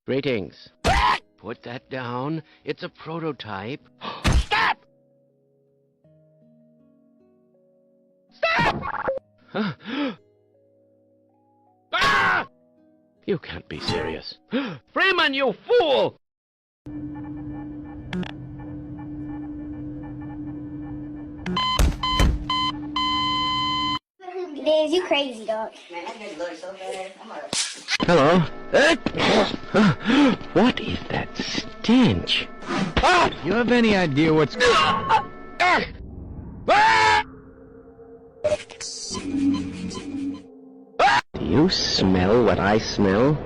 Greetings. Put that down. It's a prototype. Stop! Stop! Ah! You can't be serious. Freeman, you fool! Dave, you crazy, dog. Man, that nigga look so bad. Hello? What is that stench? You have any idea what's... Do you smell what I smell?